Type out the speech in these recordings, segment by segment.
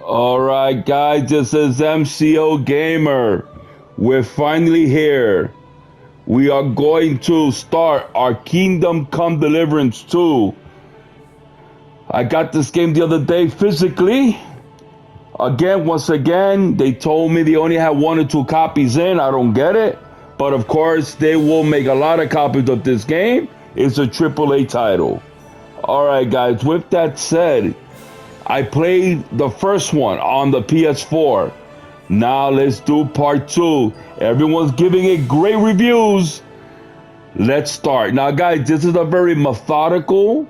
All right, guys, this is MCO Gamer. We're finally here. We are going to start our Kingdom Come Deliverance 2. I got this game the other day physically. Once again, they told me they only had 1 or 2 copies in. I don't get it. But of course, they will make a lot of copies of this game. It's a AAA title. All right, guys, with that said, I played the first one on the PS4. Now let's do part 2. Everyone's giving it great reviews. Let's start. Now, guys, this is a very methodical,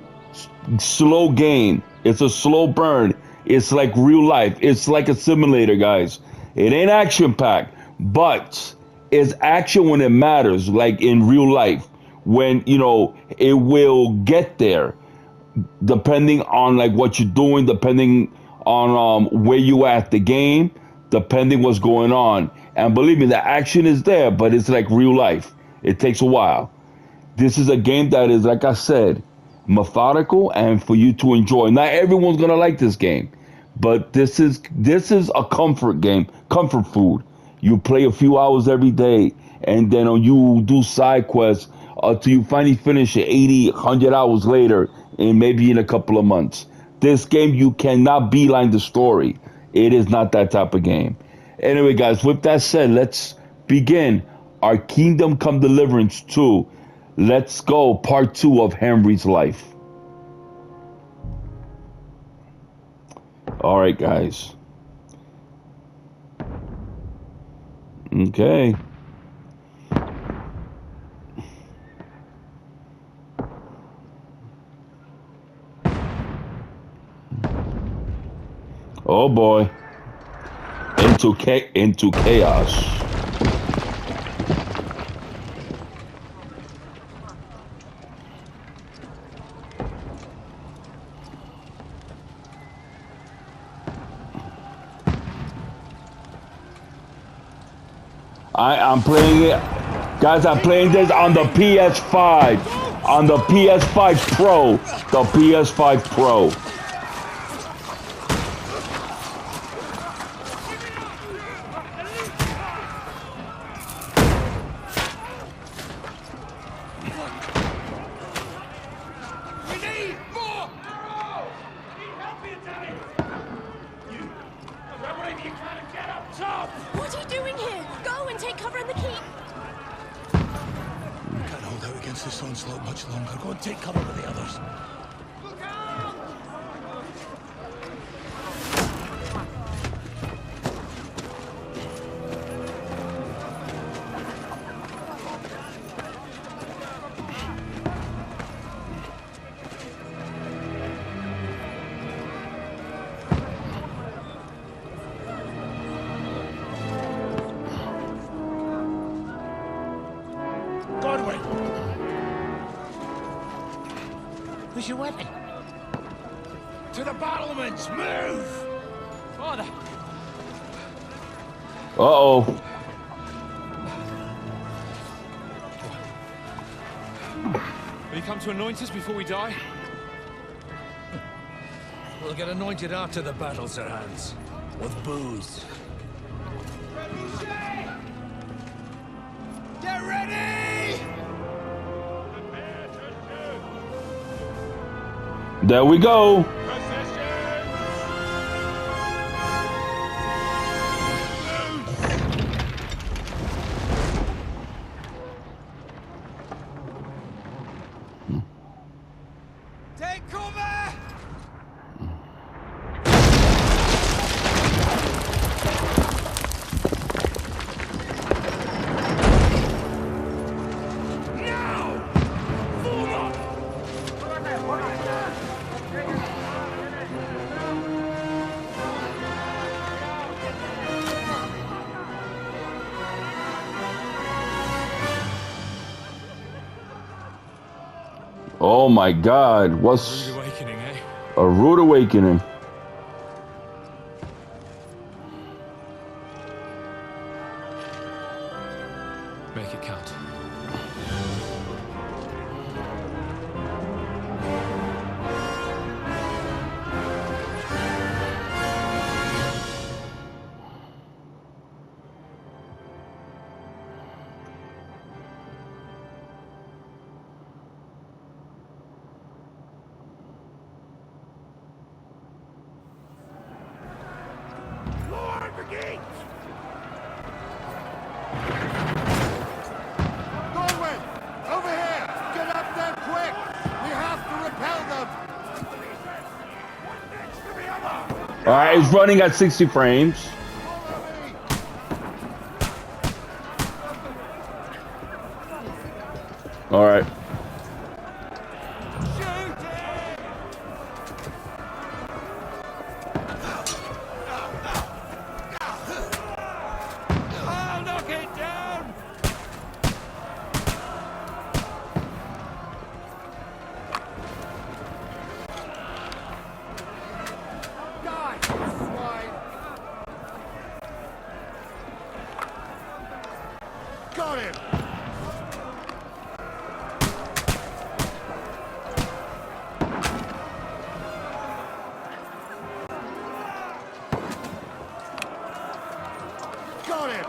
slow game. It's a slow burn. It's like real life. It's like a simulator, guys. It ain't action-packed, but it's action when it matters, like in real life. When, it will get there depending on like what you're doing, depending on where you at the game, depending what's going on. And believe me, the action is there, but it's like real life. It takes a while. This is a game that is, like I said, methodical and for you to enjoy. Not everyone's gonna like this game, but this is a comfort game, comfort food. You play a few hours every day, and then you do side quests until you finally finish it 80, 100 hours later, and maybe in a couple of months. This game, you cannot beeline the story. It is not that type of game. Anyway, guys, with that said, let's begin our Kingdom Come Deliverance 2. Let's go, part 2 of Henry's life. All right, guys. Okay. Oh boy. Into chaos. I'm playing it. Guys, I'm playing this on the PS5. On the PS5 Pro. The PS5 Pro. What are you doing here? Go and take cover in the keep. Can't hold out against this onslaught much longer. Go and take cover with the others. Look out! Where's your weapon? To the battlements! Move! Father! Uh-oh. Will you come to anoint us before we die? We'll get anointed after the battle, Sir Hans. With booze. Get ready! There we go. Take cover! Oh my God, what's Rude awakening, eh? a rude awakening? Make it count. gate! Norwin! Over here! Get up there quick! We have to repel them! All right, it's running at 60 frames. All right. I'll knock it down! Die, you swine! Got him! Got him!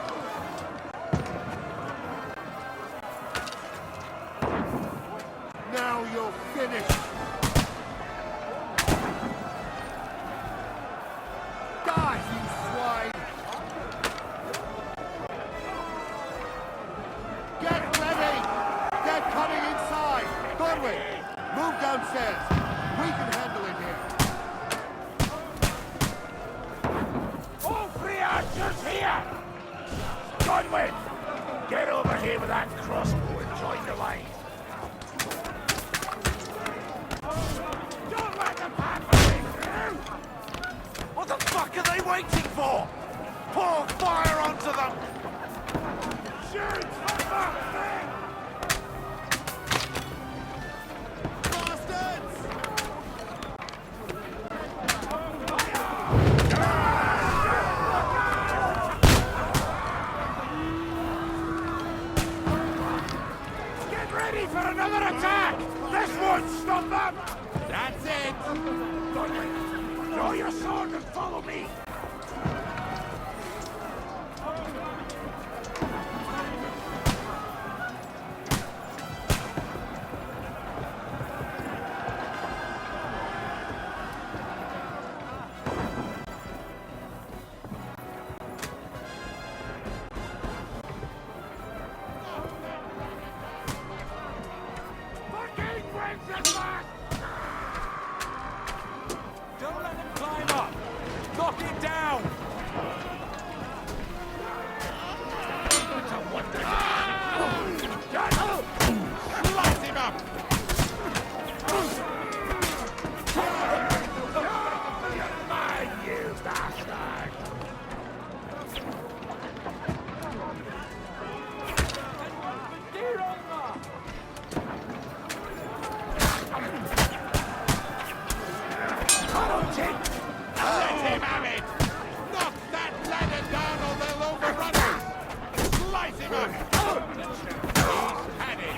Now you're finished! Die, you swine! Get ready! They're coming inside! Godwin, move downstairs! We can handle it here! All three archers here! Godwin! Get over here with that crossbow and join the line! Don't let them have me through! What the fuck are they waiting for? Pour fire onto them! Shoot! Fuck thing! Bastards! Get ready for another attack! This won't stop them! That's it! Godwin, draw your sword and follow me! Fucking brings it back! Don't let them climb up! Knock it down! Slice him up! Mine, you bastard! Let him have it! Knock that ladder down or they'll overrun us! Slice him up! He's had it!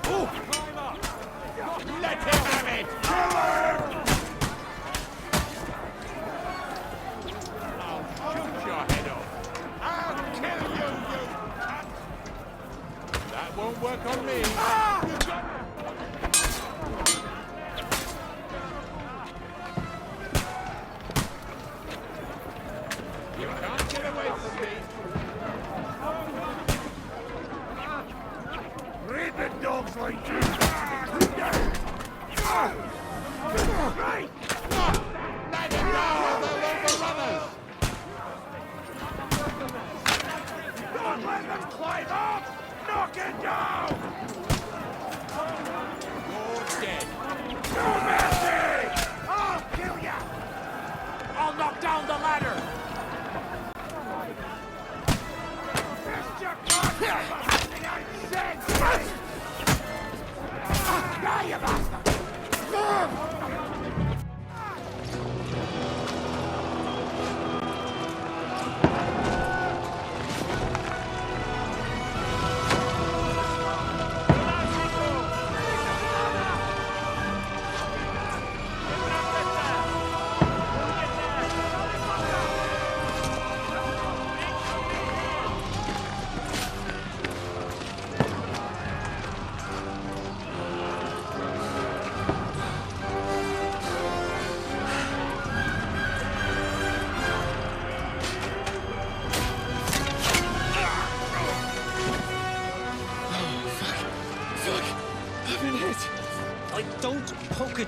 Ooh. Let him have it! Kill him! I'll shoot your head off! I'll kill you, you cunt! That won't work on me! You've got... You can't get away from me! Rabid dogs like you! Right! Let him go or they'll overrun us! Don't let them climb up! Knock it down! You're dead! No mercy! I'll kill ya! I'll knock down the ladder! Die, you bastard!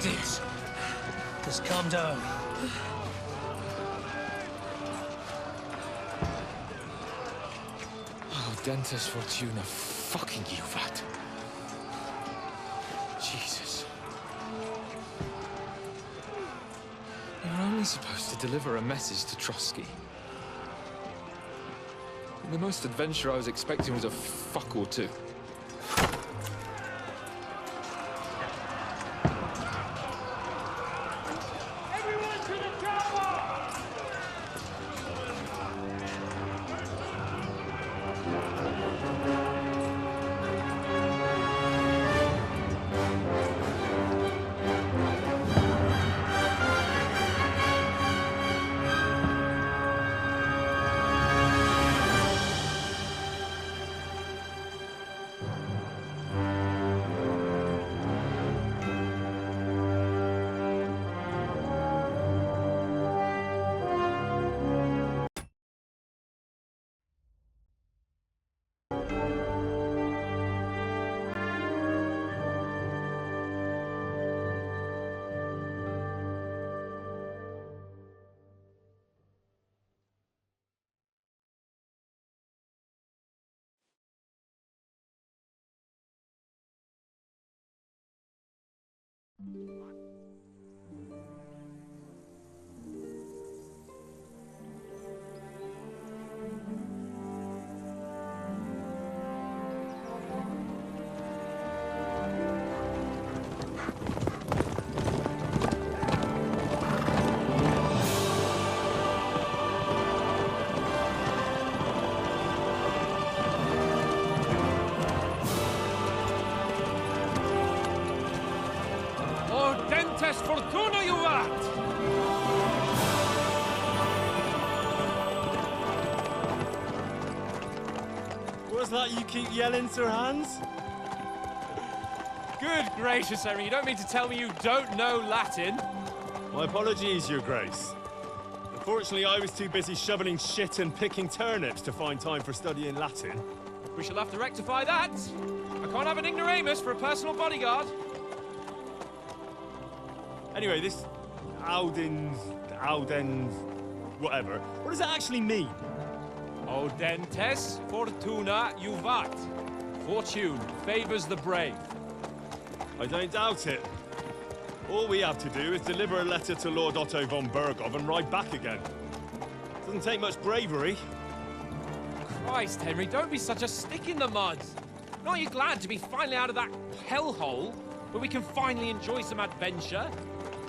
Dix, just calm down. Oh, Dentes Fortuna, fucking Juvat. Jesus. You're only supposed to deliver a message to Trotsky. And the most adventure I was expecting was a fuck or two. Dentes Fortuna, Juvat! What's that you keep yelling, Sir Hans? Good gracious, Henry, you don't mean to tell me you don't know Latin? My apologies, Your Grace. Unfortunately, I was too busy shoveling shit and picking turnips to find time for studying Latin. We shall have to rectify that. I can't have an ignoramus for a personal bodyguard. Anyway, this Audens, whatever. What does that actually mean? O Dentes Fortuna Juvat. Fortune favors the brave. I don't doubt it. All we have to do is deliver a letter to Lord Otto von Bergov and ride back again. Doesn't take much bravery. Christ, Henry, don't be such a stick in the mud. Aren't you glad to be finally out of that hellhole where we can finally enjoy some adventure?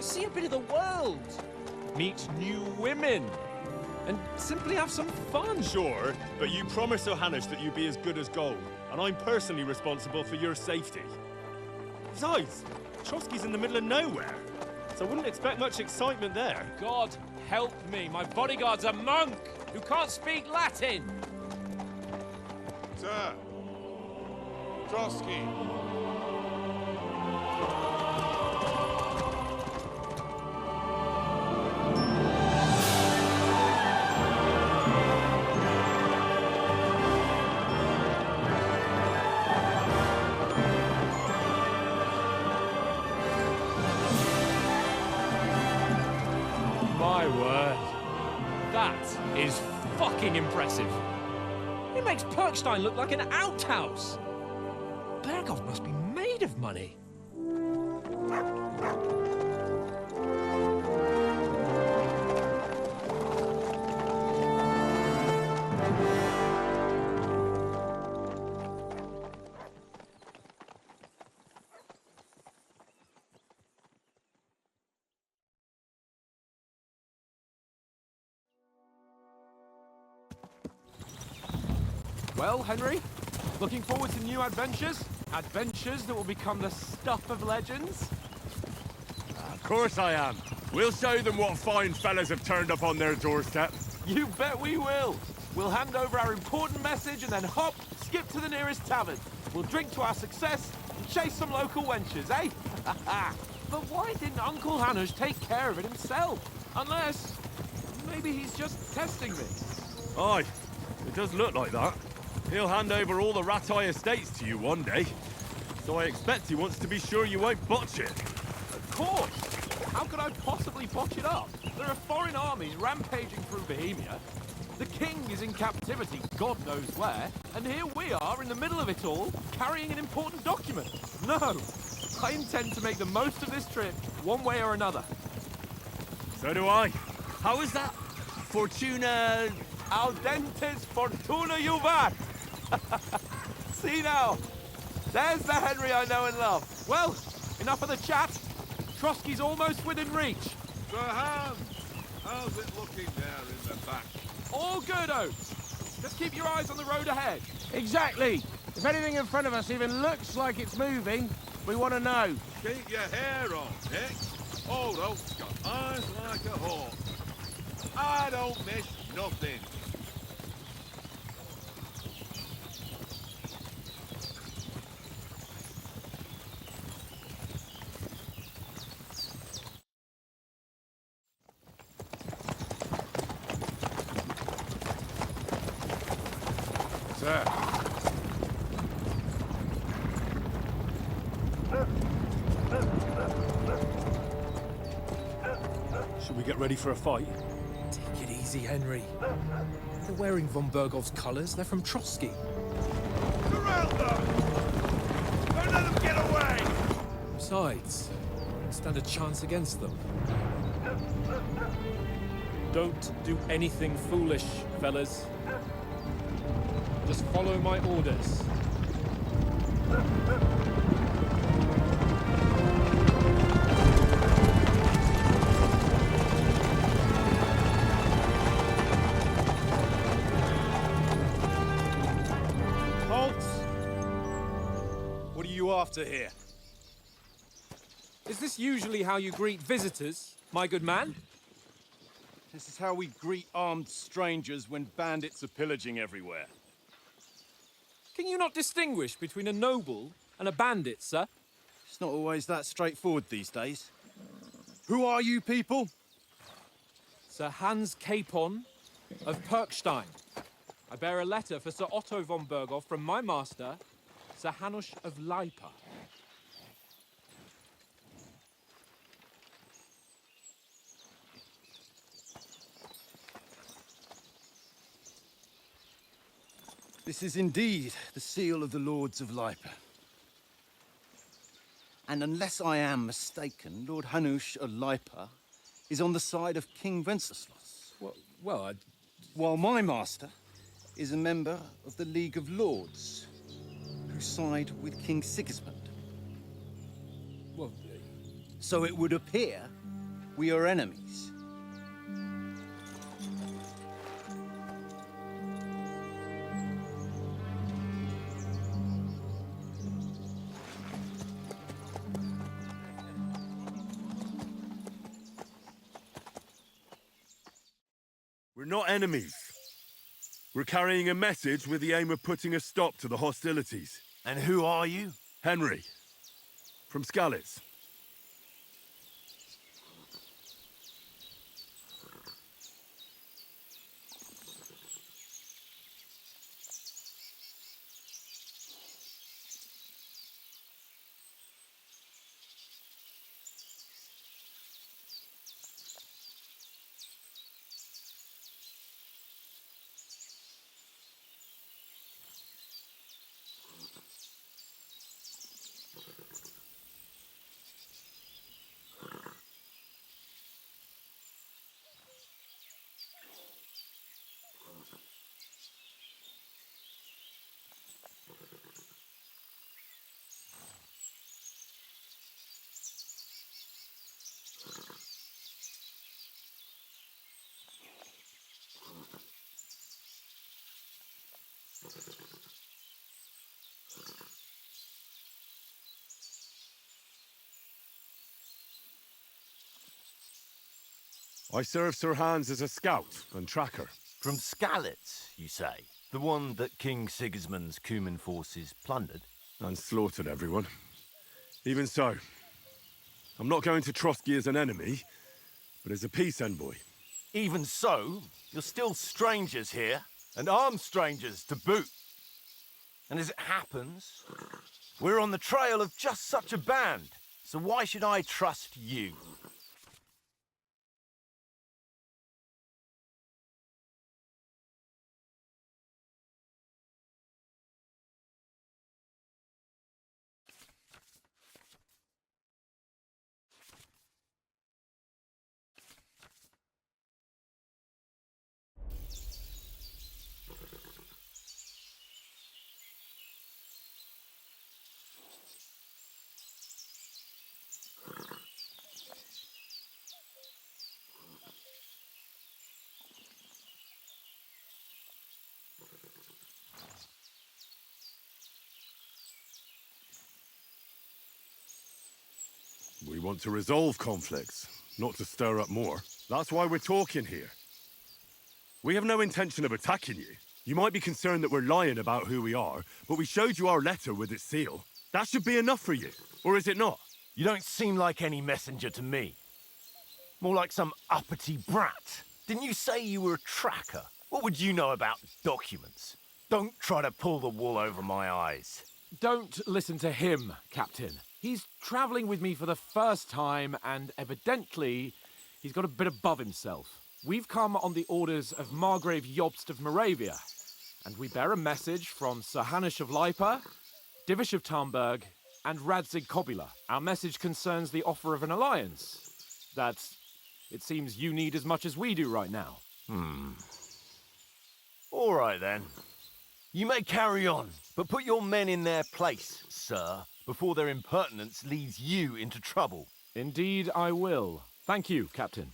See a bit of the world, meet new women, and simply have some fun. Sure, but you promised Johannes that you'd be as good as gold, and I'm personally responsible for your safety. Besides, Trotsky's in the middle of nowhere, so I wouldn't expect much excitement there. God help me, my bodyguard's a monk who can't speak Latin. Sir! Trotsky! My word. That is fucking impressive. It makes Perkstein look like an outhouse. Bergov must be made of money. Well, Henry, looking forward to new adventures? Adventures that will become the stuff of legends? Of course I am. We'll show them what fine fellas have turned up on their doorstep. You bet we will. We'll hand over our important message and then hop, skip to the nearest tavern. We'll drink to our success and chase some local wenches, eh? But why didn't Uncle Hanush take care of it himself? Unless, maybe he's just testing me. Aye, it does look like that. He'll hand over all the Ratai estates to you one day. So I expect he wants to be sure you won't botch it. course! How could I possibly botch it up? There are foreign armies rampaging through Bohemia. The king is in captivity, God knows where, and here we are in the middle of it all, carrying an important document. No! I intend to make the most of this trip, one way or another. So do I. How is that? Fortuna... Audentes fortuna juvat! See now, there's the Henry I know and love. Well, enough of the chat. Trotsky's almost within reach. Sir Hans, how's it looking there in the back? All good, Oates. Just keep your eyes on the road ahead. Exactly. If anything in front of us even looks like it's moving, we want to know. Keep your hair on, Nick. Old Oak's got eyes like a hawk. I don't miss nothing. Sir. Should we get ready for a fight? Take it easy, Henry. They're wearing von Bergov's colours. They're from Trotsky. Surround them! Don't let them get away! Besides, stand a chance against them. Don't do anything foolish, fellas. Just follow my orders. Halt! What are you after here? Is this usually how you greet visitors, my good man? This is how we greet armed strangers when bandits are pillaging everywhere. Can you not distinguish between a noble and a bandit, sir? It's not always that straightforward these days. Who are you people? Sir Hans Capon of Perkstein. I bear a letter for Sir Otto von Berghoff from my master, Sir Hanush of Lipa. This is indeed the seal of the Lords of Lipa. And unless I am mistaken, Lord Hanush of Lipa is on the side of King Wenceslas. Well, While my master is a member of the League of Lords, who side with King Sigismund. well, So it would appear we are enemies. We're not enemies. We're carrying a message with the aim of putting a stop to the hostilities. And who are you? Henry, from Skalitz. I serve Sir Hans as a scout and tracker. From Skalitz, you say? The one that King Sigismund's Cuman forces plundered? And slaughtered everyone. Even so, I'm not going to Trotsky as an enemy, but as a peace envoy. Even so, you're still strangers here, and armed strangers to boot. And as it happens, we're on the trail of just such a band. So why should I trust you? We want to resolve conflicts, not to stir up more. That's why we're talking here. We have no intention of attacking you. You might be concerned that we're lying about who we are, but we showed you our letter with its seal. That should be enough for you, or is it not? You don't seem like any messenger to me. More like some uppity brat. Didn't you say you were a tracker? What would you know about documents? Don't try to pull the wool over my eyes. Don't listen to him, Captain. He's travelling with me for the first time, and evidently, he's got a bit above himself. We've come on the orders of Margrave Jobst of Moravia, and we bear a message from Sir Hanush of Lipa, Divish of Tarnberg, and Radzig Kobula. Our message concerns the offer of an alliance that it seems you need as much as we do right now. All right, then. You may carry on, but put your men in their place, sir, before their impertinence leads you into trouble. Indeed, I will. Thank you, Captain.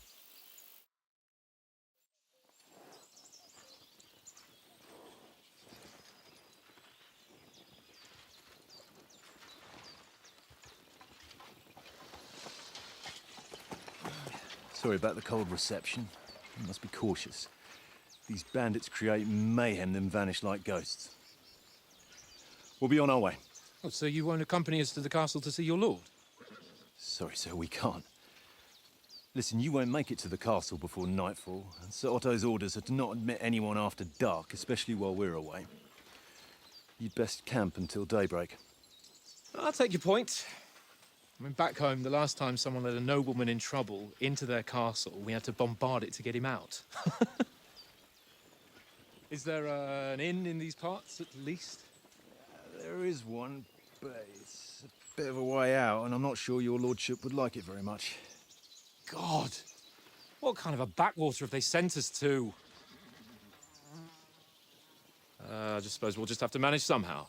Sorry about the cold reception. You must be cautious. These bandits create mayhem, then vanish like ghosts. We'll be on our way. Oh, so you won't accompany us to the castle to see your lord? Sorry, sir, we can't. Listen, you won't make it to the castle before nightfall, and Sir Otto's orders are to not admit anyone after dark, especially while we're away. You'd best camp until daybreak. I'll take your point. I mean, back home, the last time someone let a nobleman in trouble into their castle, we had to bombard it to get him out. Is there an inn in these parts, at least? There is one, but it's a bit of a way out, and I'm not sure your lordship would like it very much. God! What kind of a backwater have they sent us to? I just suppose we'll just have to manage somehow.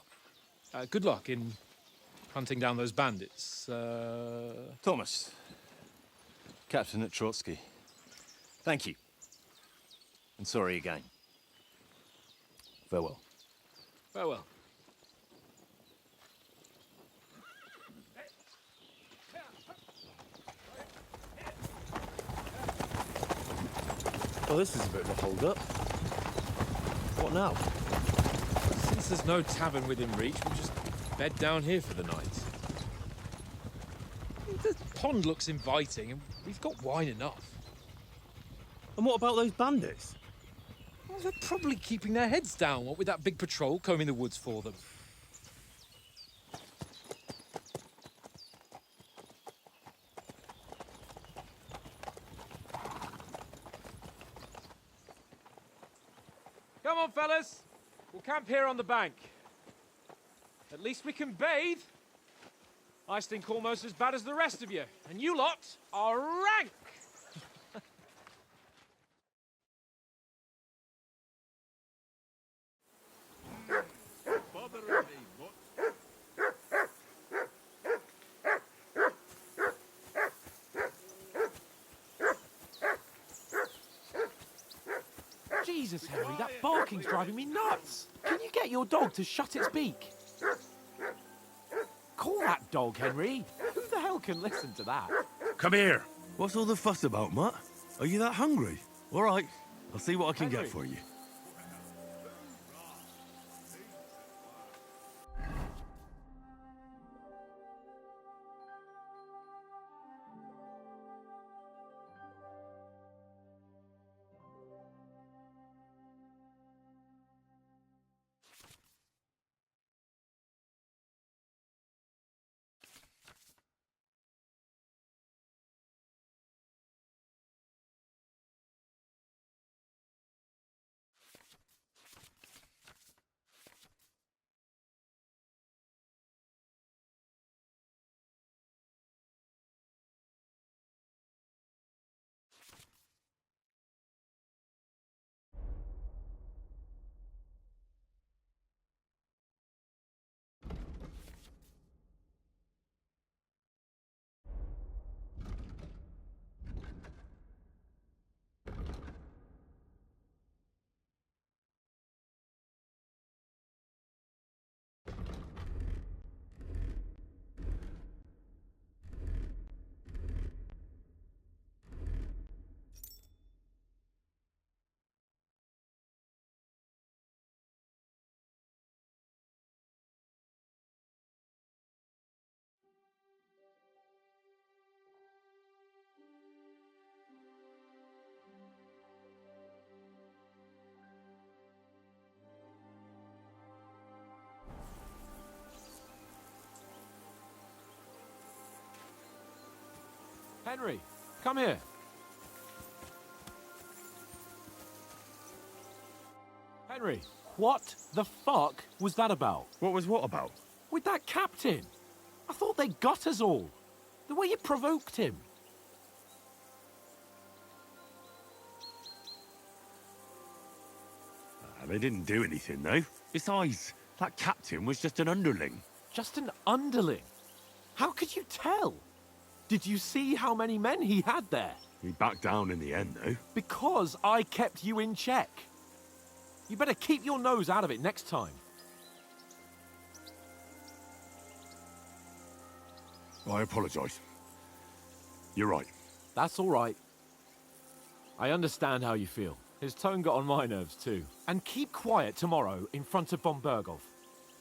Good luck in hunting down those bandits. Thomas, Captain at Trotsky. Thank you. And sorry again. Farewell. Farewell. Well, this is a bit of a hold-up. What now? Since there's no tavern within reach, we'll just bed down here for the night. The pond looks inviting, and we've got wine enough. And what about those bandits? Well, they're probably keeping their heads down, what with that big patrol combing the woods for them. Come on, fellas. We'll camp here on the bank. At least we can bathe. I stink almost as bad as the rest of you, and you lot are rank! Jesus, Henry, that barking's driving me nuts. Can you get your dog to shut its beak? Call that dog, Henry. Who the hell can listen to that? Come here. What's all the fuss about, Mutt? Are you that hungry? All right, I'll see what I can Henry. get for you. Henry, come here. Henry, what the fuck was that about? What was what about? With that captain. I thought they got us all. The way you provoked him. They didn't do anything, though. Besides, that captain was just an underling. Just an underling? How could you tell? Did you see how many men he had there? He backed down in the end, though. Because I kept you in check. You better keep your nose out of it next time. I apologise. You're right. That's all right. I understand how you feel. His tone got on my nerves too. And keep quiet tomorrow in front of von Berghoff.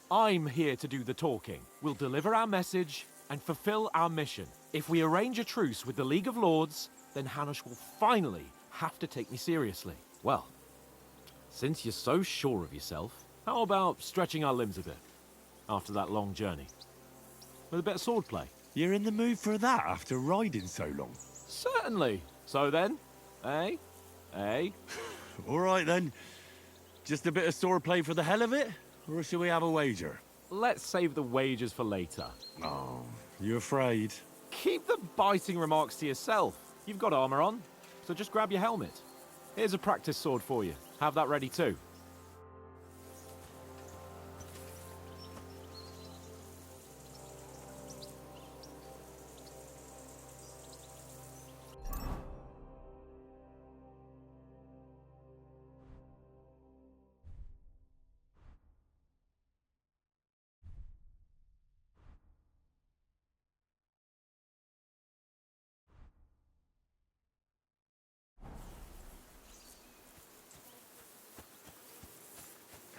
I'm here to do the talking. We'll deliver our message and fulfill our mission. If we arrange a truce with the League of Lords, then Hanush will finally have to take me seriously. Well, since you're so sure of yourself, how about stretching our limbs a bit after that long journey? With a bit of swordplay. You're in the mood for that after riding so long? Certainly. So then, eh? Eh? All right then. Just a bit of swordplay for the hell of it? Or shall we have a wager? Let's save the wagers for later. Oh, you afraid? Keep the biting remarks to yourself. You've got armor on, so just grab your helmet. Here's a practice sword for you. Have that ready too.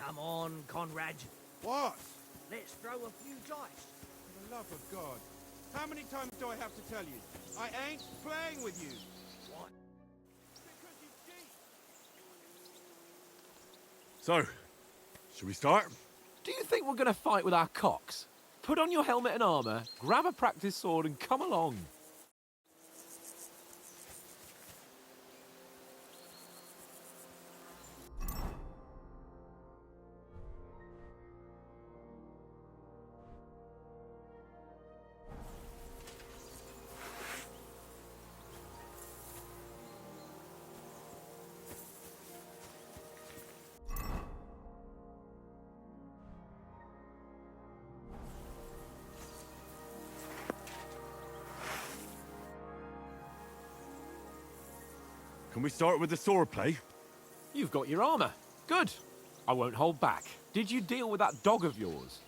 Come on, Conrad. What? Let's throw a few dice. For the love of God. How many times do I have to tell you? I ain't playing with you. What? Because you cheat. So, shall we start? Do you think we're going to fight with our cocks? Put on your helmet and armor, grab a practice sword and come along. Can we start with the swordplay? You've got your armor. Good. I won't hold back. Did you deal with that dog of yours?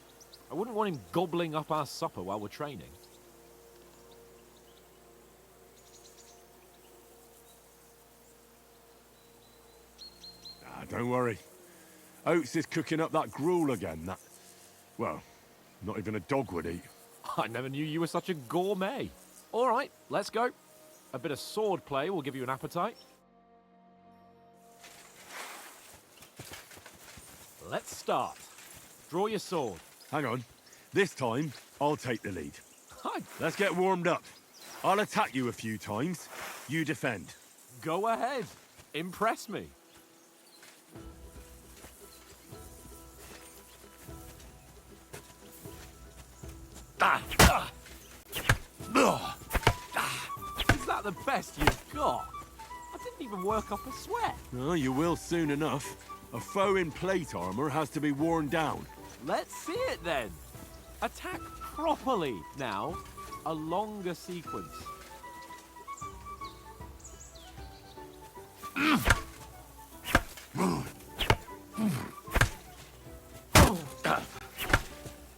I wouldn't want him gobbling up our supper while we're training. Don't worry. Oates is cooking up that gruel again. That, well, not even a dog would eat. I never knew you were such a gourmet. All right, let's go. A bit of sword play will give you an appetite. Let's start. Draw your sword. Hang on. This time, I'll take the lead. Hi. Let's get warmed up. I'll attack you a few times. You defend. Go ahead. Impress me. Is that the best you've got? I didn't even work up a sweat. Oh, you will soon enough. A foe in plate armor has to be worn down. Let's see it then. Attack properly. Now, a longer sequence.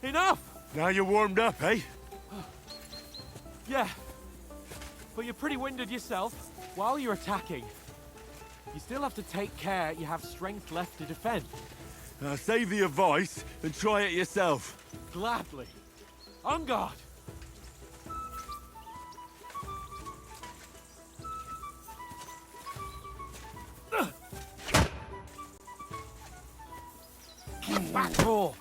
Enough! Now you're warmed up, eh? Yeah, but you're pretty winded yourself. While you're attacking, you still have to take care you have strength left to defend. Save the advice and try it yourself. Gladly. On guard! Back more!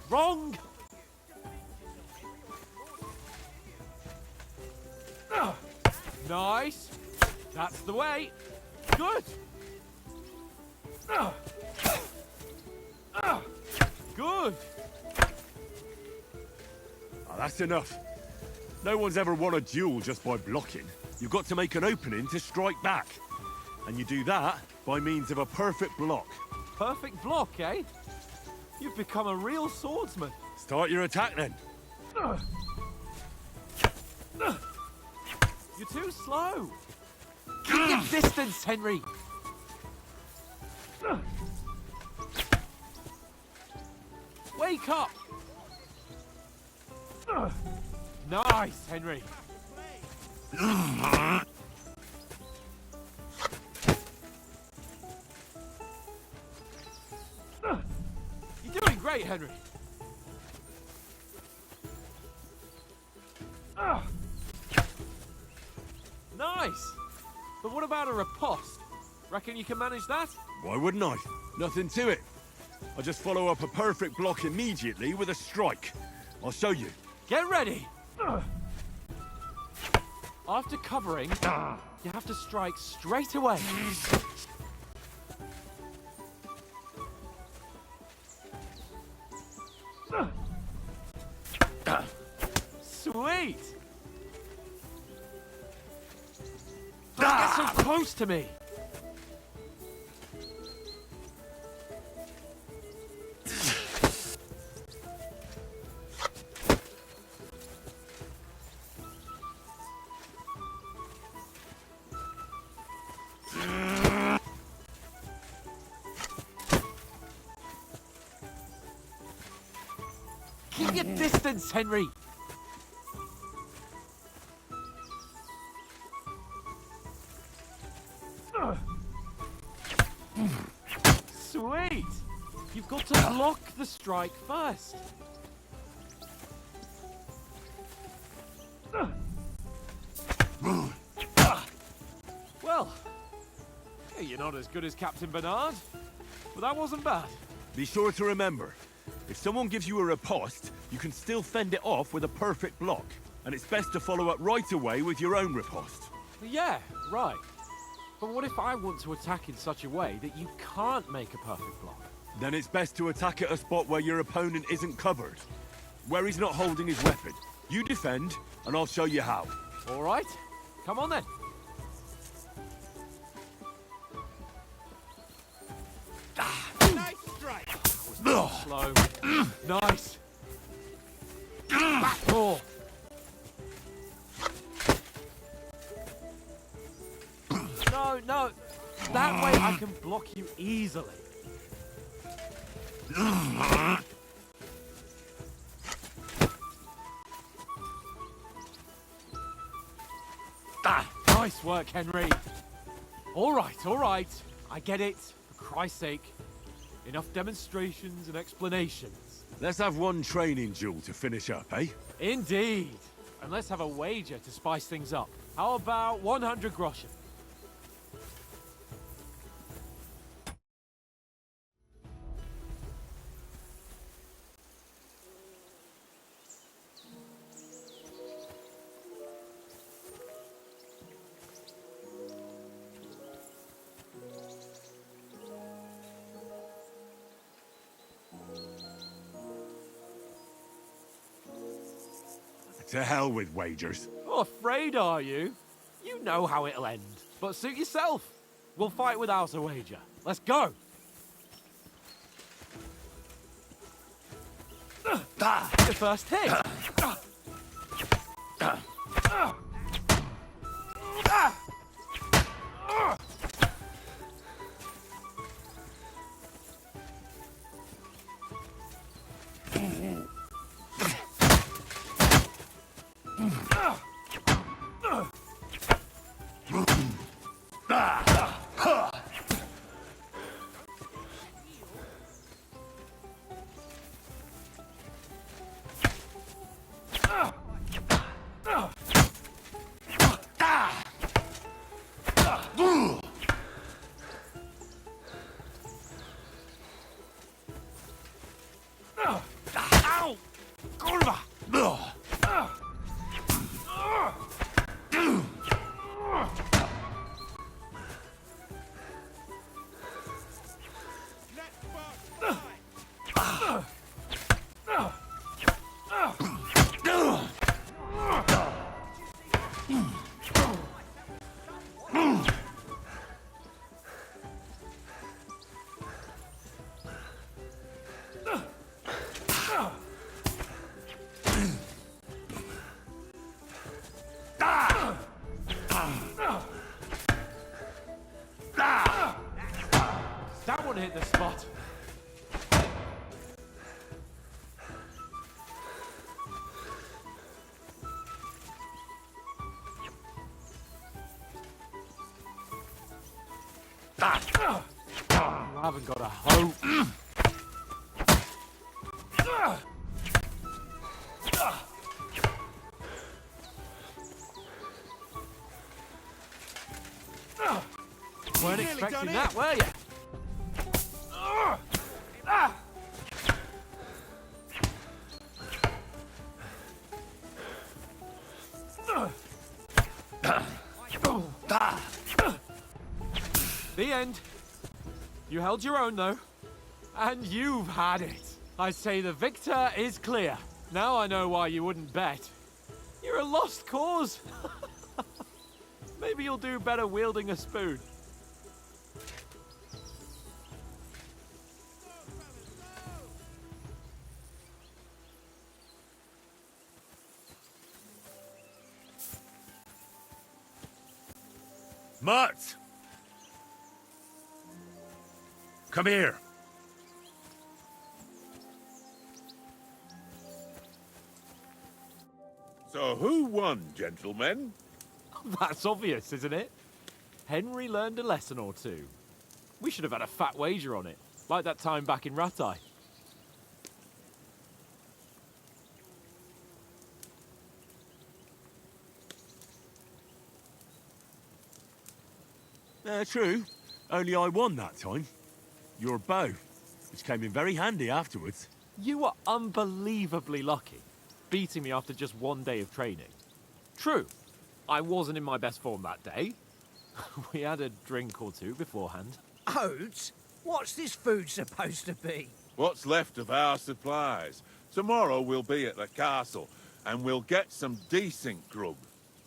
Wrong! Nice. That's the way. Good. Good. That's enough. No one's ever won a duel just by blocking. You've got to make an opening to strike back. And you do that by means of a perfect block. Perfect block, eh? You've become a real swordsman. Start your attack then. You're too slow. Keep your distance, Henry. Wake up. Nice, Henry. You're doing great, Henry. Nice. But what about a riposte? Reckon you can manage that? Why wouldn't I? Nothing to it. I just follow up a perfect block immediately with a strike. I'll show you. Get ready. After covering, you have to strike straight away. Sweet! Don't get so close to me! Keep your distance, Henry! Sweet! You've got to block the strike first. Well, you're not as good as Captain Bernard, but that wasn't bad. Be sure to remember, if someone gives you a riposte, you can still fend it off with a perfect block. And it's best to follow up right away with your own riposte. Yeah, right. But what if I want to attack in such a way that you can't make a perfect block? Then it's best to attack at a spot where your opponent isn't covered. Where he's not holding his weapon. You defend, and I'll show you how. All right. Come on then. Nice strike. Slow. Nice. Back four. No. That way I can block you easily. Nice work, Henry. All right. I get it. For Christ's sake. Enough demonstrations and explanations. Let's have one training duel to finish up, eh? Indeed. And let's have a wager to spice things up. How about 100 groschen? To hell with wagers. Oh, afraid are you? You know how it'll end. But suit yourself. We'll fight without a wager. Let's go. The first hit. You haven't got a hope. Weren't expecting that, were you? The end. You held your own, though. And you've had it. I say the victor is clear. Now I know why you wouldn't bet. You're a lost cause. Maybe you'll do better wielding a spoon. Mutt! Come here. So who won, gentlemen? That's obvious, isn't it? Henry learned a lesson or two. We should have had a fat wager on it, like that time back in Rattay. True. Only I won that time. Your bow, which came in very handy afterwards. You were unbelievably lucky, beating me after just one day of training. True, I wasn't in my best form that day. We had a drink or two beforehand. Oats? What's this food supposed to be? What's left of our supplies. Tomorrow we'll be at the castle, and we'll get some decent grub.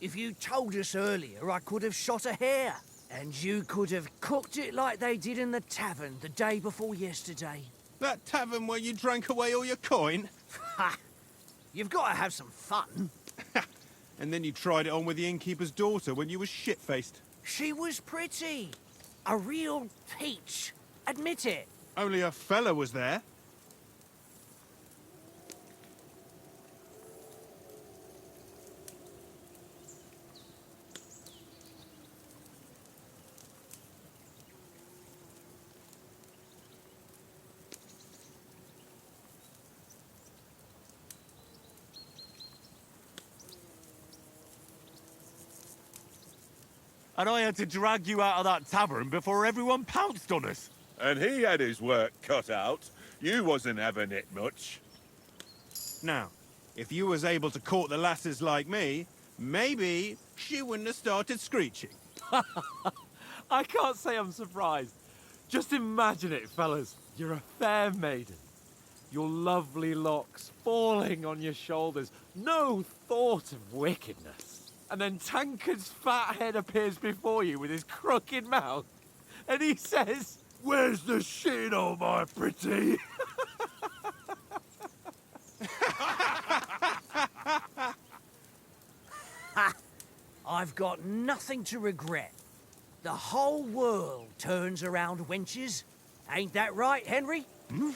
If you told us earlier, I could have shot a hare. And you could have cooked it like they did in the tavern the day before yesterday. That tavern where you drank away all your coin? Ha! You've got to have some fun. And then you tried it on with the innkeeper's daughter when you were shit-faced. She was pretty. A real peach. Admit it. Only a fella was there. And I had to drag you out of that tavern before everyone pounced on us. And he had his work cut out. You wasn't having it much. Now, if you was able to court the lasses like me, maybe she wouldn't have started screeching. I can't say I'm surprised. Just imagine it, fellas. You're a fair maiden. Your lovely locks falling on your shoulders. No thought of wickedness. And then Tankard's fat head appears before you with his crooked mouth. And he says, "Where's the shit, oh my pretty?" I've got nothing to regret. The whole world turns around wenches. Ain't that right, Henry? Hmm?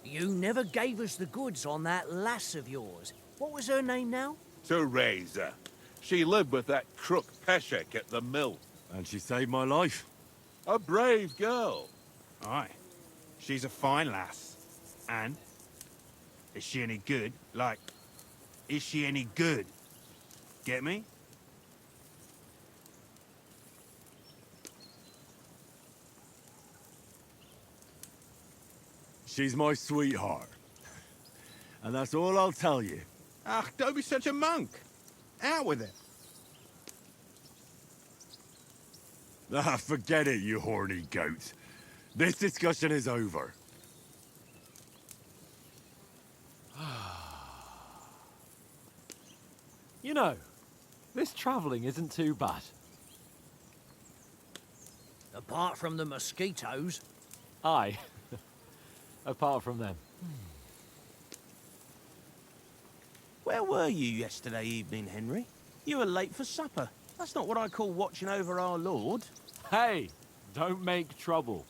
You never gave us the goods on that lass of yours. What was her name now? Teresa. She lived with that crook Peshek at the mill. And she saved my life. A brave girl. Aye. She's a fine lass. And? Is she any good? Like, is she any good? Get me? She's my sweetheart. And that's all I'll tell you. Ah, don't be such a monk. Out with it. Ah, forget it, you horny goat. This discussion is over. you know, this travelling isn't too bad. Apart from the mosquitoes. Aye. Apart from them. Where were you yesterday evening, Henry? You were late for supper. That's not what I call watching over our Lord. Hey, don't make trouble.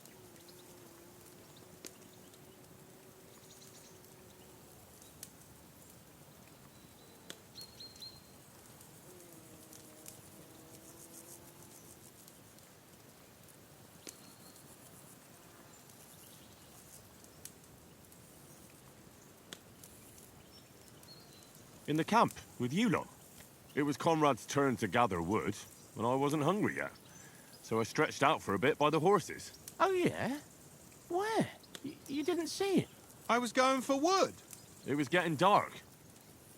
In the camp, with you lot. It was Conrad's turn to gather wood, and I wasn't hungry yet. So I stretched out for a bit by the horses. Oh, yeah? Where? You didn't see it? I was going for wood. It was getting dark.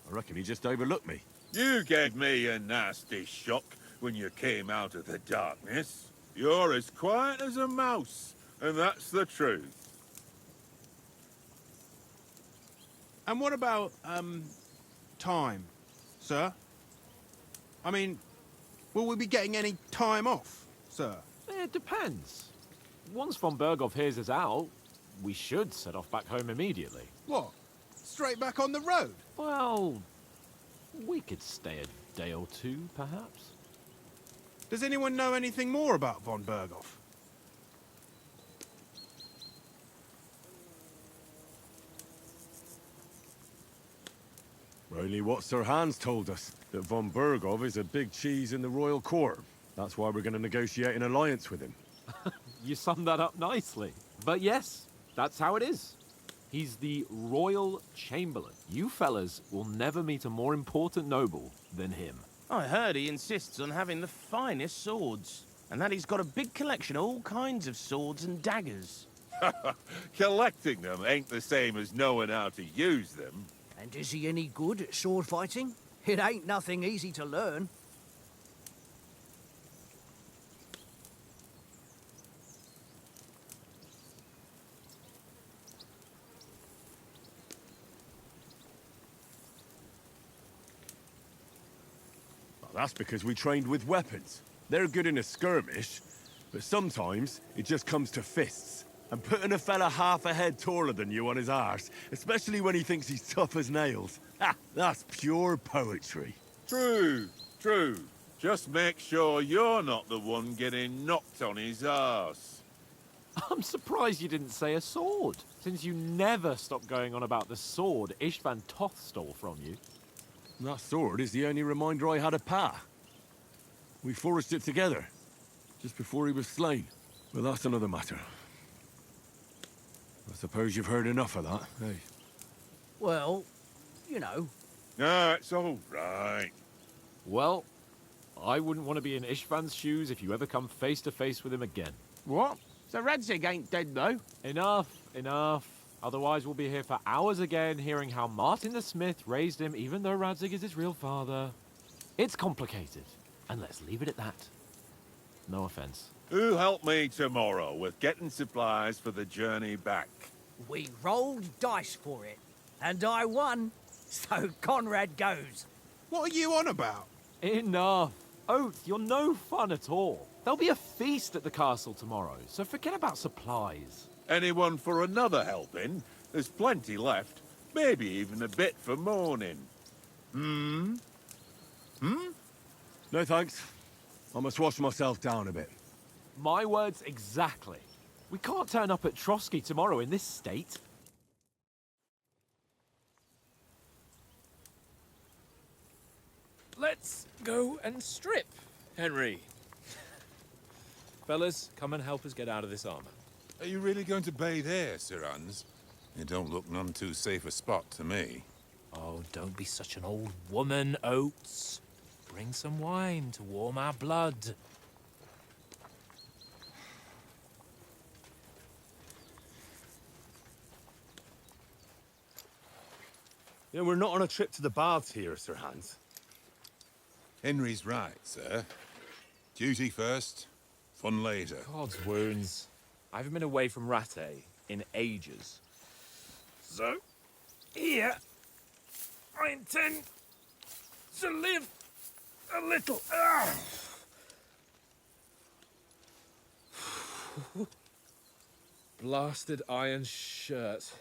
I reckon he just overlooked me. You gave me a nasty shock when you came out of the darkness. You're as quiet as a mouse, and that's the truth. And what about, time, sir? I mean, will we be getting any time off, sir? It depends. Once von Berghoff hears us out, we should set off back home immediately. What? Straight back on the road? Well, we could stay a day or two, perhaps. Does anyone know anything more about von Berghoff? Only what Sir Hans told us, that von Berghoff is a big cheese in the royal court. That's why we're going to negotiate an alliance with him. You summed that up nicely. But yes, that's how it is. He's the Royal Chamberlain. You fellas will never meet a more important noble than him. I heard he insists on having the finest swords, and that he's got a big collection of all kinds of swords and daggers. Collecting them ain't the same as knowing how to use them. And is he any good at sword fighting? It ain't nothing easy to learn. Well, that's because we trained with weapons. They're good in a skirmish, but sometimes it just comes to fists. And putting a fella half a head taller than you on his arse, especially when he thinks he's tough as nails, that's pure poetry. True, true. Just make sure you're not the one getting knocked on his arse. I'm surprised you didn't say a sword, since you never stop going on about the sword Istvan Toth stole from you. That sword is the only reminder I had of Pa. We forged it together, just before he was slain. But that's another matter. I suppose you've heard enough of that, eh? Well, you know. No, it's all right. Well, I wouldn't want to be in Istvan's shoes if you ever come face to face with him again. What? So Radzig ain't dead, though? Enough, enough. Otherwise we'll be here for hours again hearing how Martin the Smith raised him even though Radzig is his real father. It's complicated, and let's leave it at that. No offense. Who'll help me tomorrow with getting supplies for the journey back? We rolled dice for it, and I won, so Conrad goes. What are you on about? Enough. Oath, you're no fun at all. There'll be a feast at the castle tomorrow, so forget about supplies. Anyone for another helping? There's plenty left. Maybe even a bit for morning. Hmm? No thanks. I must wash myself down a bit. My words exactly. We can't turn up at Trotsky tomorrow in this state. Let's go and strip, Henry. Fellas, come and help us get out of this armor. Are you really going to bathe here, Sir Hans? It don't look none too safe a spot to me. Oh, don't be such an old woman, Oates. Bring some wine to warm our blood. Yeah, we're not on a trip to the baths here, Sir Hans. Henry's right, sir. Duty first, fun later. God's wounds. I haven't been away from Rattay in ages. So, here, I intend to live a little. Blasted iron shirt.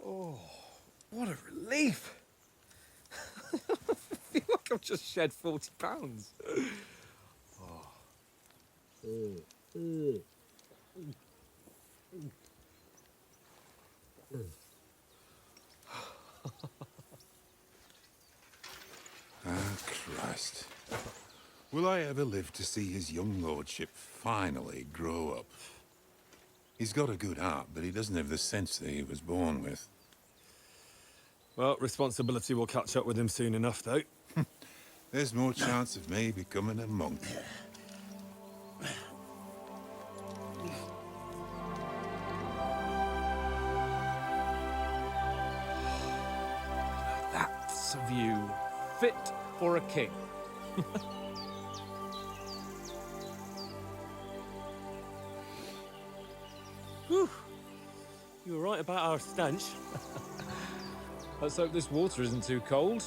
Oh, what a relief. I feel like I've just shed 40 pounds. Christ. Will I ever live to see his young lordship finally grow up? He's got a good heart, but he doesn't have the sense that he was born with. Well, responsibility will catch up with him soon enough, though. There's more chance of me becoming a monk. That's a view fit for a king. Whew. You were right about our stench. Let's hope this water isn't too cold.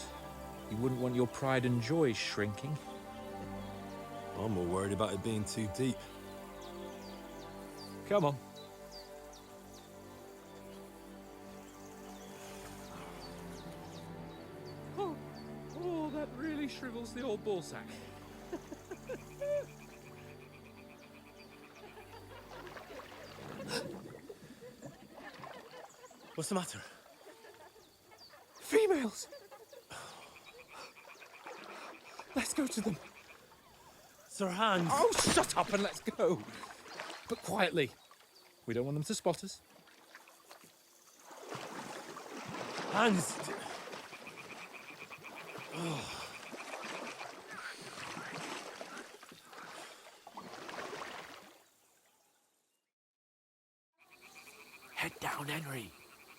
You wouldn't want your pride and joy shrinking. I'm more worried about it being too deep. Come on. Oh, that really shrivels the old ballsack. What's the matter? Females! Let's go to them. Sir Hans! Oh, shut up and let's go. But quietly. We don't want them to spot us. Hans! Head down, Henry.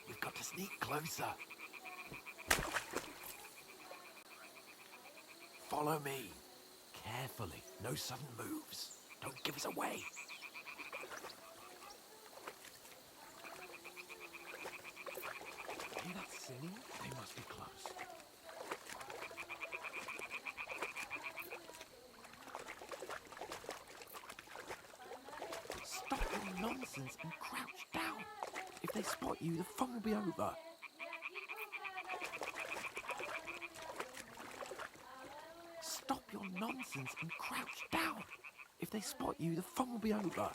We've got to sneak closer. Follow me. Carefully. No sudden moves. Don't give us away. Hear that singing? They must be close. Stop your nonsense and crouch down. If they spot you, the fun will be over. Stop your nonsense and crouch down. If they spot you, the fun will be over.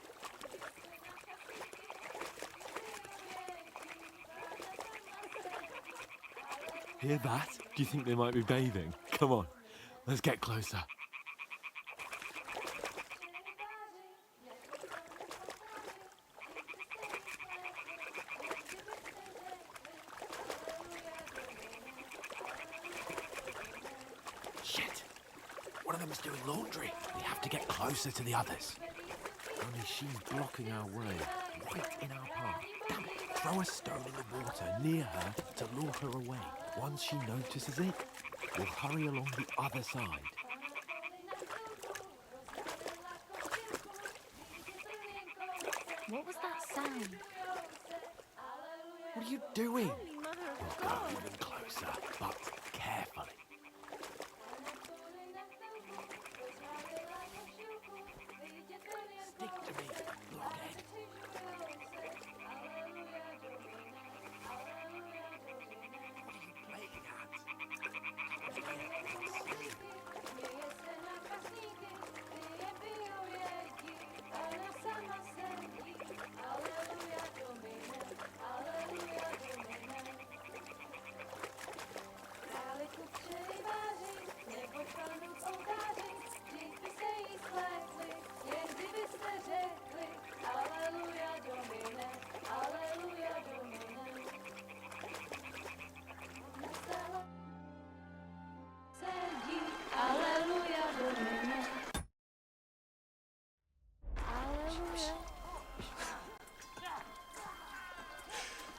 Hear that? Do you think they might be bathing? Come on, let's get closer. Shit! One of them is doing laundry. We have to get closer to the others. Only she's blocking our way, right in our path. Damn it! Throw a stone in the water near her to lure her away. Once she notices it, we'll hurry along the other side. What was that sound? What are you doing? Holy Mother of We'll go God! even closer, but carefully. Stick to me, blockhead. What are you playing at? Come here, let's see.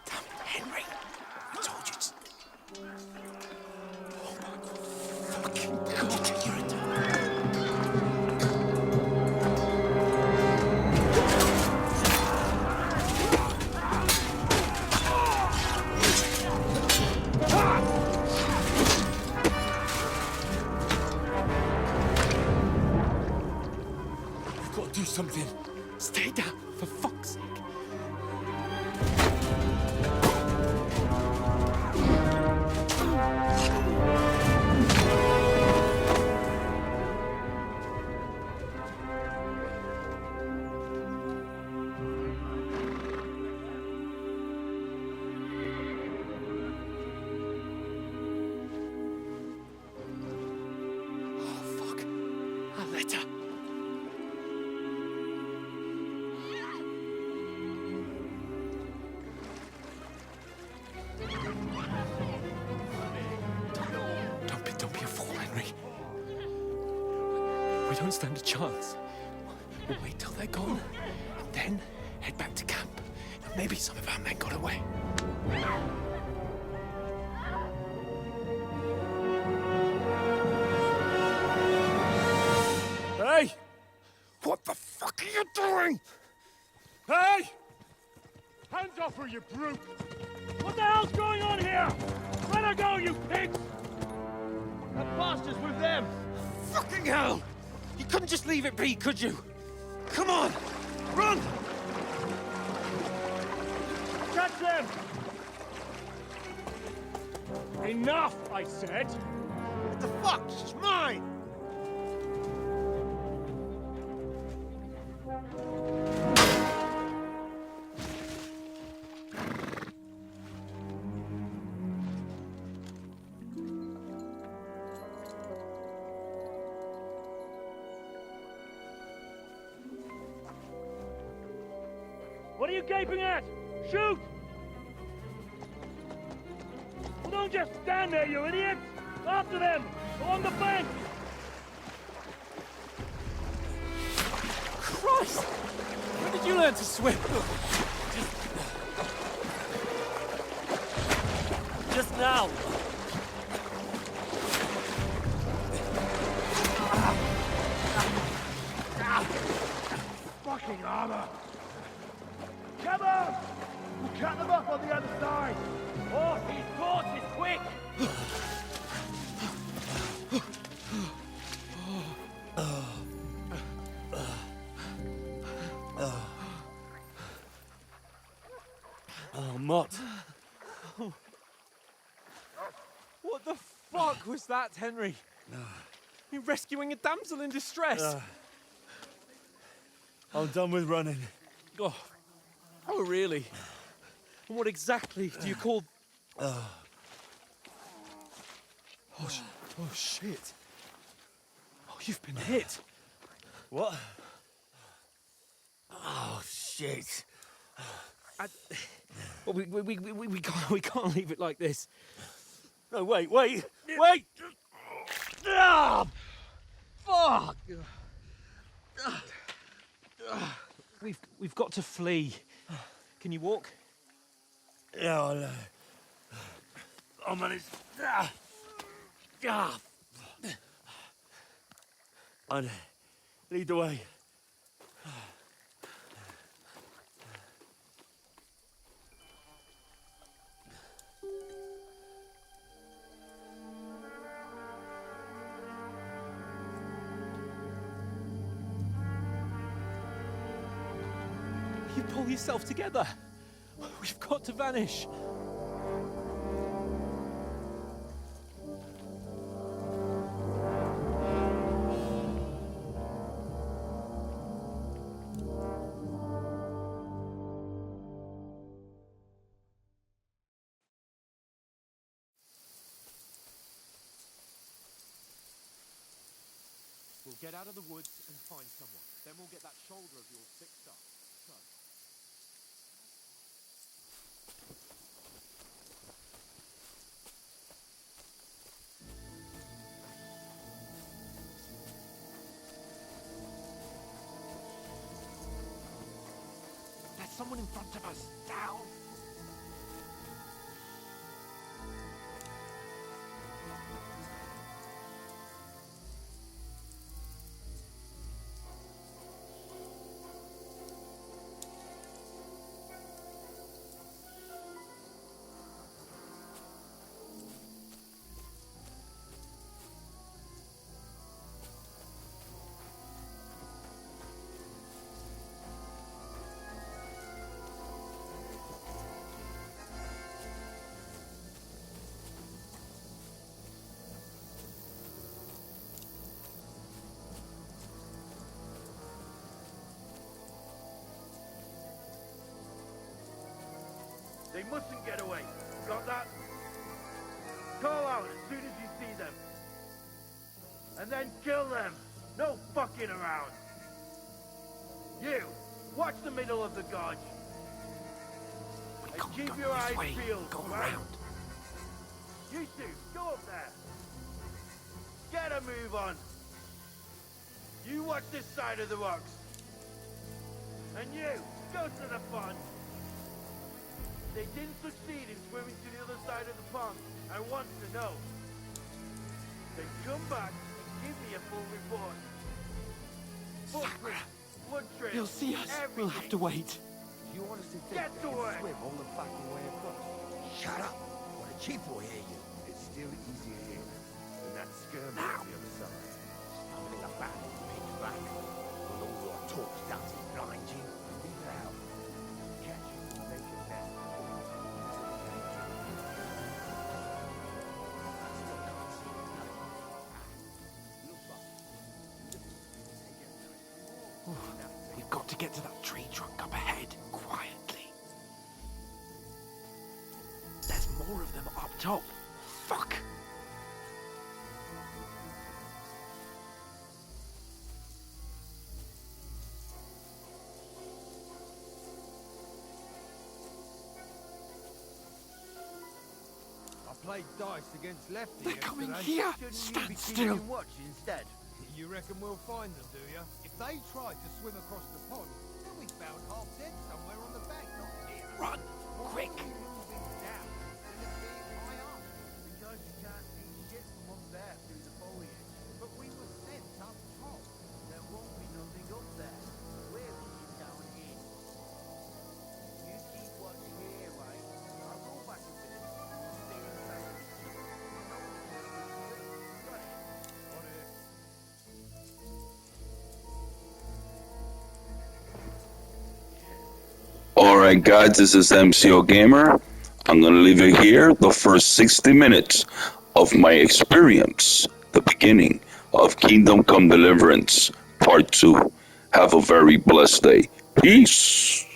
Damn it, Henry! I told you to... Oh my fucking God, you're a... You've got to do something. Stay down, for fuck's sake. don't stand a chance. We'll wait till they're gone, and then head back to camp. Maybe some of our men got away. Hey! What the fuck are you doing? Hey! Hands off her, you brute! What the hell's going on here? Let her go, you pigs! That bastard's with them! Fucking hell! You couldn't just leave it be, could you? Come on! Run! Catch them! Enough, I said! What the fuck? She's mine! What are you gaping at? Shoot! Well, don't just stand there, you idiots! After them! Along the bank! Christ! When did you learn to swim? Just now! Fucking armor! Come on! We'll cut them up on the other side! Oh, these torches, quick! Oh, Mott. What the fuck was that, Henry? You're rescuing a damsel in distress. I'm done with running. Oh, really? And what exactly do you call... Oh, shit. Oh, you've been hit. What? Oh, shit. Well, we can't leave it like this. No, wait! Ah, fuck! We've got to flee. Can you walk? Yeah, I'll manage. I'd lead the way. You pull yourself together. We've got to vanish. We'll get out of the woods and find someone. Then we'll get that shoulder of yours fixed up. So. There's someone in front of us. Down! They mustn't get away. Got that? Call out as soon as you see them. And then kill them. No fucking around. You, watch the middle of the gorge. And keep your eyes peeled. Go around. You two, go up there. Get a move on. You watch this side of the rocks. And you, go to the pond. They didn't succeed in swimming to the other side of the pond. I want to know. Then come back and give me a full report. Footprints, blood trails, He'll see us. everything. We'll have to wait. You honestly think Get to work. Swim all the fucking way across? Shut up, or the chief will hear you. It's still easier here than that skirmish on the other side. Holding a bat pitch black. Will all your talk does is blind you? Leave it out. Catch you and make it best. We've got to get to that tree trunk up ahead, quietly. There's more of them up top. Fuck! I played dice against Lefty. They're coming yesterday. here! Shouldn't Stand you be still! keeping watch instead? You reckon we'll find them, do you? If they tried to swim across the pond, they'll be found half dead somewhere on the bank, not here. Run! Quick! Moving down, and it's being high up. Because you can't see shit from up there through the foliage. But we were sent up top. There won't be nothing up there. We're looking down here. You keep watch here, right? I'll go back a bit. Stay inside the ship. No one can see you. Got it? Got it. Alright guys, this is MCO Gamer. I'm gonna leave it here, the first 60 minutes of my experience, the beginning of Kingdom Come Deliverance Part 2. Have a very blessed day. Peace!